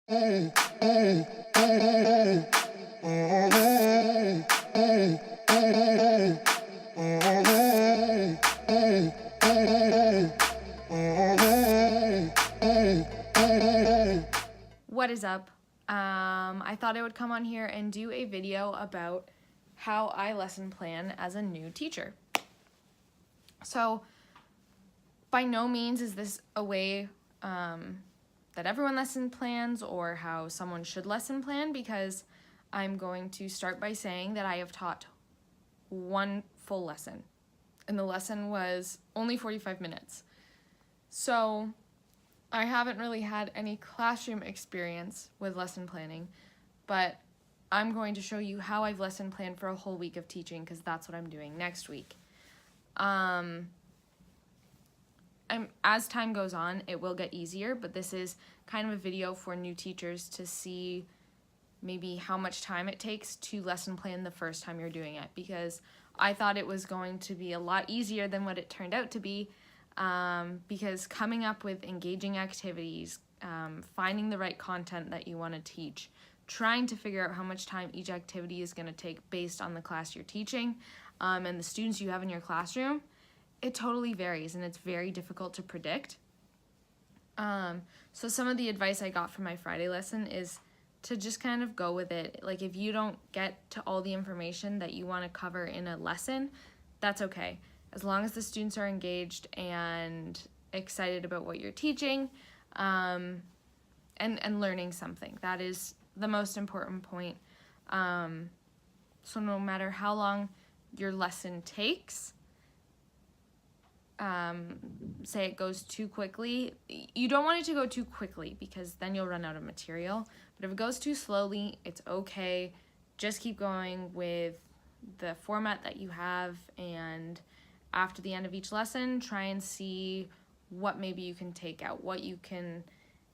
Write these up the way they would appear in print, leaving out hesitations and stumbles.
What is up? I thought I would come on here and do a video about how I lesson plan as a new teacher. So by no means is this a way that everyone lesson plans or how someone should lesson plan, because I'm going to start by saying that I have taught one full lesson, and the lesson was only 45 minutes. So I haven't really had any classroom experience with lesson planning, but I'm going to show you how I've lesson planned for a whole week of teaching, because that's what I'm doing next week. As time goes on, it will get easier, but this is kind of a video for new teachers to see maybe how much time it takes to lesson plan the first time you're doing it, because I thought it was going to be a lot easier than what it turned out to be, because coming up with engaging activities, finding the right content that you want to teach, trying to figure out how much time each activity is going to take based on the class you're teaching, and the students you have in your classroom, it totally varies, and it's very difficult to predict. So some of the advice I got from my Friday lesson is to just kind of go with it. Like, if you don't get to all the information that you want to cover in a lesson, that's okay. As long as the students are engaged and excited about what you're teaching, and learning something. That is the most important point. So no matter how long your lesson takes, say it goes too quickly, you don't want it to go too quickly, because then you'll run out of material. But if it goes too slowly, it's okay. Just keep going with the format that you have, and after the end of each lesson, try and see what maybe you can take out, what you can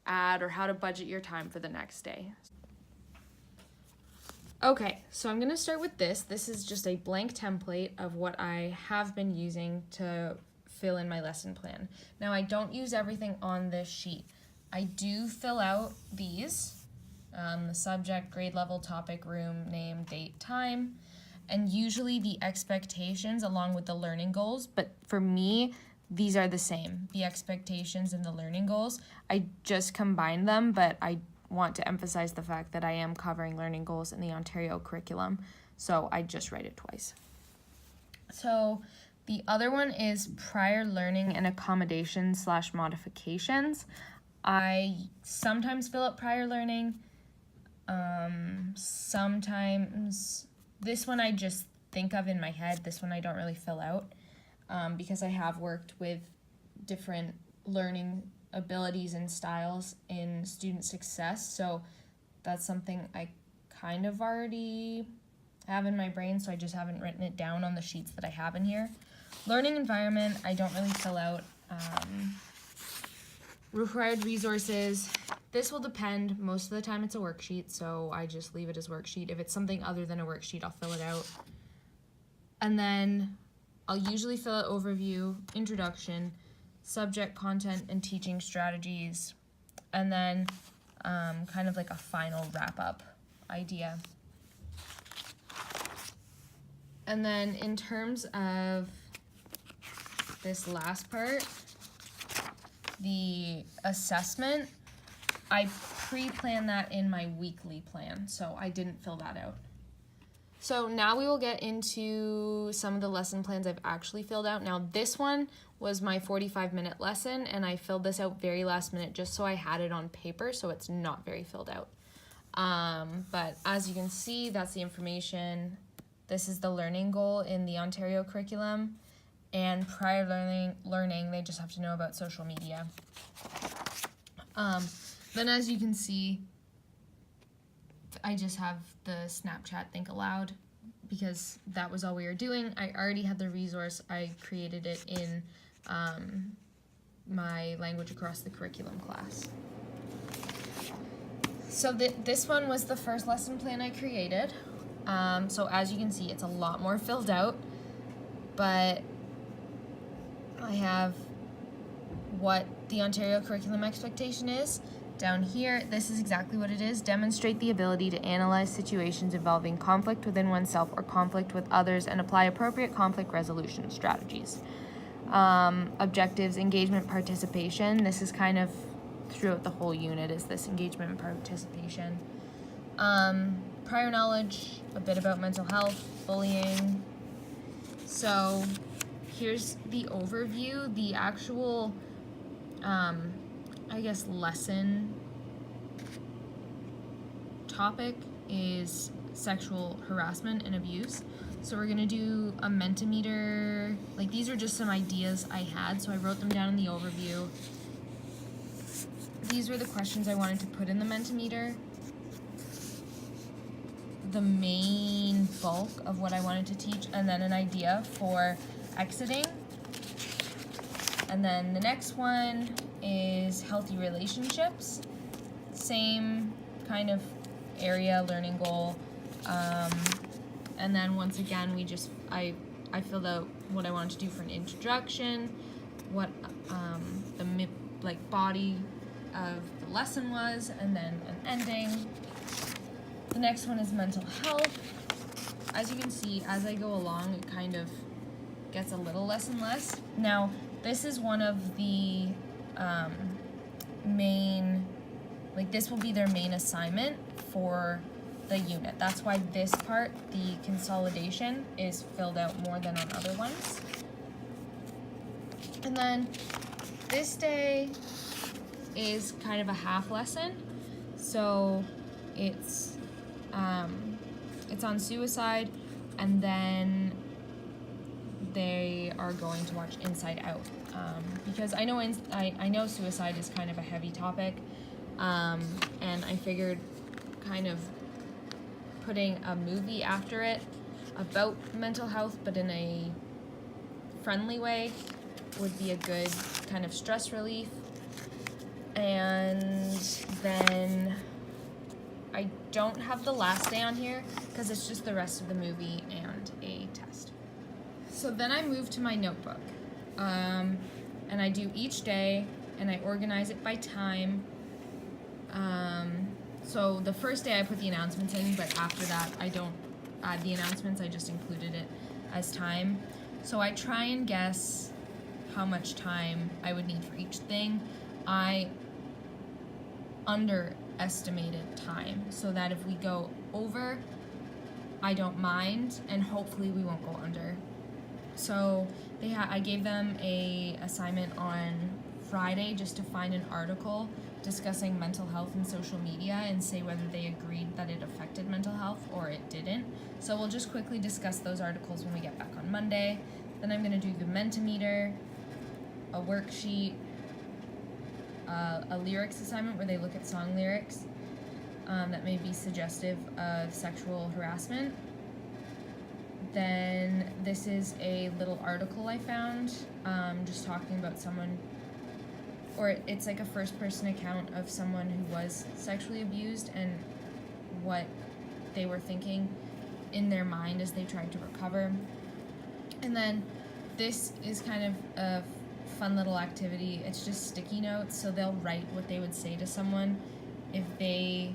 add, or how to budget your time for the next day. Okay, so I'm gonna start with this. This is just a blank template of what I have been using to fill in my lesson plan. Now, I don't use everything on this sheet. I do fill out these, the subject, grade level, topic, room, name, date, time, and usually the expectations along with the learning goals. But for me, these are the same, the expectations and the learning goals. I just combine them, but I want to emphasize the fact that I am covering learning goals in the Ontario curriculum, so I just write it twice. So the other one is prior learning and accommodation / modifications. I sometimes fill out prior learning. Sometimes this one I just think of in my head. This one I don't really fill out, because I have worked with different learning abilities and styles in student success. So that's something I kind of already have in my brain, so I just haven't written it down on the sheets that I have in here. Learning environment, I don't really fill out. Required resources, this will depend. Most of the time it's a worksheet, so I just leave it as worksheet. If it's something other than a worksheet, I'll fill it out. And then I'll usually fill out overview, introduction, subject, content, and teaching strategies, and then kind of like a final wrap-up idea. And then in terms of this last part, the assessment, I pre-plan that in my weekly plan, so I didn't fill that out. So now we will get into some of the lesson plans I've actually filled out. Now this one was my 45-minute lesson, and I filled this out very last minute just so I had it on paper, so it's not very filled out. But as you can see, that's the information. This is the learning goal in the Ontario curriculum. And prior learning, they just have to know about social media. Then as you can see, I just have the Snapchat Think Aloud, because that was all we were doing. I already had the resource. I created it in my Language Across the Curriculum class. So this one was the first lesson plan I created. So as you can see, it's a lot more filled out, but I have what the Ontario curriculum expectation is, Down here, this is exactly what it is. Demonstrate the ability to analyze situations involving conflict within oneself or conflict with others and apply appropriate conflict resolution strategies. Objectives, engagement, participation. This is kind of throughout the whole unit, is this engagement and participation. Prior knowledge, a bit about mental health, bullying. So here's the overview. The actual I guess lesson topic is sexual harassment and abuse. So we're gonna do a Mentimeter. Like, these are just some ideas I had, so I wrote them down in the overview. These were the questions I wanted to put in the Mentimeter. The main bulk of what I wanted to teach, and then an idea for exiting. And then the next one is healthy relationships. Same kind of area, learning goal. And then once again, I filled out what I wanted to do for an introduction, what the body of the lesson was, and then an ending. The next one is mental health. As you can see, as I go along, it kind of gets a little less and less. Now, this is one of the main, this will be their main assignment for the unit. That's why this part, the consolidation, is filled out more than on other ones. And then this day is kind of a half lesson. So it's on suicide, and then they are going to watch Inside Out, because I know suicide is kind of a heavy topic, and I figured kind of putting a movie after it about mental health, but in a friendly way, would be a good kind of stress relief. And then I don't have the last day on here because it's just the rest of the movie and a test. So then I move to my notebook, and I do each day, and I organize it by time. So the first day I put the announcements in, but after that I don't add the announcements, I just included it as time. So I try and guess how much time I would need for each thing. I underestimated time so that if we go over, I don't mind, and hopefully we won't go under. So I gave them a assignment on Friday just to find an article discussing mental health and social media and say whether they agreed that it affected mental health or it didn't. So we'll just quickly discuss those articles when we get back on Monday. Then I'm going to do the Mentimeter, a worksheet, a lyrics assignment where they look at song lyrics that may be suggestive of sexual harassment. Then this is a little article I found, just talking about someone, or it's like a first-person account of someone who was sexually abused and what they were thinking in their mind as they tried to recover. And then this is kind of a fun little activity. It's just sticky notes, so they'll write what they would say to someone if they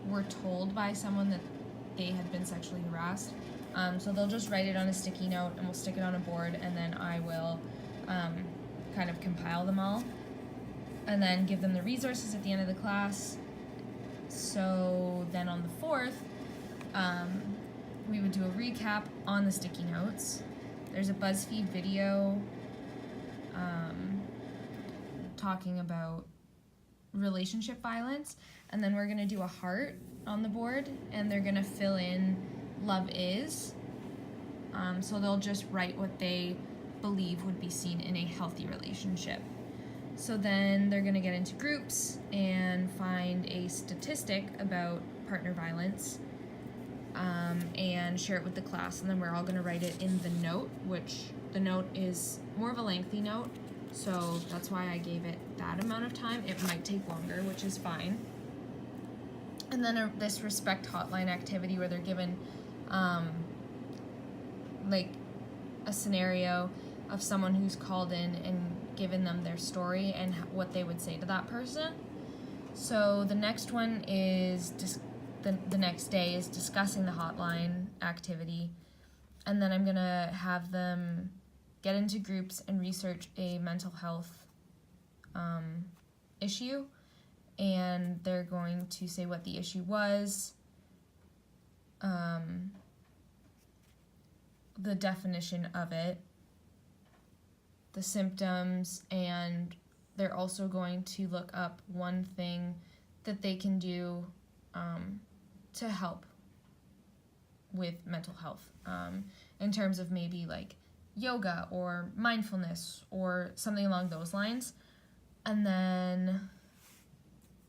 were told by someone that they had been sexually harassed. So they'll just write it on a sticky note, and we'll stick it on a board, and then I will kind of compile them all and then give them the resources at the end of the class. So then on the 4th, we would do a recap on the sticky notes. There's a BuzzFeed video talking about relationship violence, and then we're going to do a heart on the board, and they're going to fill in love is. So they'll just write what they believe would be seen in a healthy relationship. So then they're going to get into groups and find a statistic about partner violence, and share it with the class, and then we're all going to write it in the note, which the note is more of a lengthy note, so that's why I gave it that amount of time. It might take longer, which is fine. And then this respect hotline activity where they're given like a scenario of someone who's called in and given them their story and what they would say to that person. So the next one is the next day is discussing the hotline activity, and then I'm gonna have them get into groups and research a mental health issue, and they're going to say what the issue was, the definition of it, the symptoms, and they're also going to look up one thing that they can do to help with mental health, in terms of maybe like yoga or mindfulness or something along those lines. And then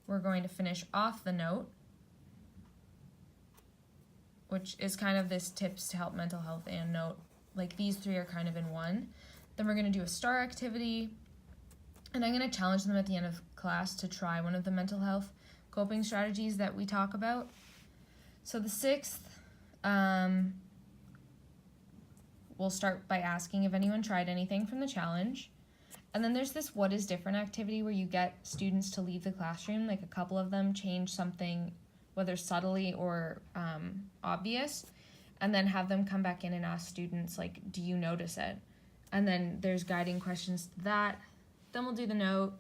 we're going to finish off the note, which is kind of this tips to help mental health and note. Like these three are kind of in one. Then we're going to do a STAR activity, and I'm going to challenge them at the end of class to try one of the mental health coping strategies that we talk about. So the 6th, we'll start by asking if anyone tried anything from the challenge. And then there's this what is different activity where you get students to leave the classroom, like a couple of them change something, whether subtly or obvious, and then have them come back in and ask students, like, do you notice it? And then there's guiding questions to that. Then we'll do the note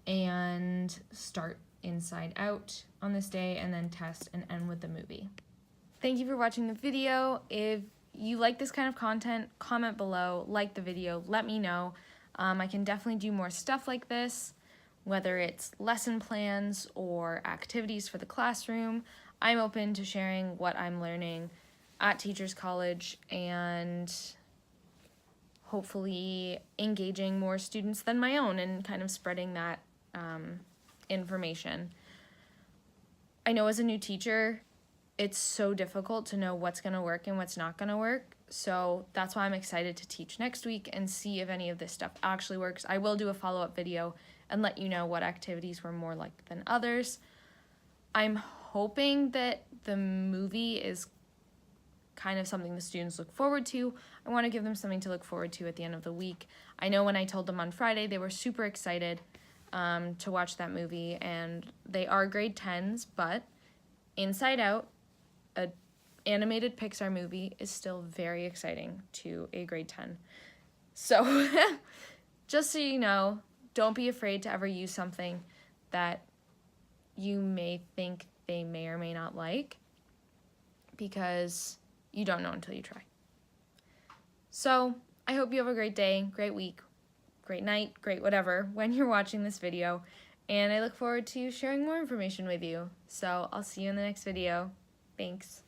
and start Inside Out on this day, and then test and end with the movie. Thank you for watching the video. If you like this kind of content, comment below, like the video, let me know. I can definitely do more stuff like this, whether it's lesson plans or activities for the classroom. I'm open to sharing what I'm learning at Teachers College and hopefully engaging more students than my own and kind of spreading that information. I know as a new teacher, it's so difficult to know what's going to work and what's not going to work. So that's why I'm excited to teach next week and see if any of this stuff actually works. I will do a follow-up video and let you know what activities were more like than others. I'm hoping that the movie is kind of something the students look forward to. I want to give them something to look forward to at the end of the week. I know when I told them on Friday, they were super excited to watch that movie, and they are grade 10s, but Inside Out, a animated Pixar movie, is still very exciting to a grade 10. So just so you know, don't be afraid to ever use something that you may think they may or may not like, because you don't know until you try. So I hope you have a great day, great week, great night, great whatever when you're watching this video, and I look forward to sharing more information with you. So I'll see you in the next video. Thanks.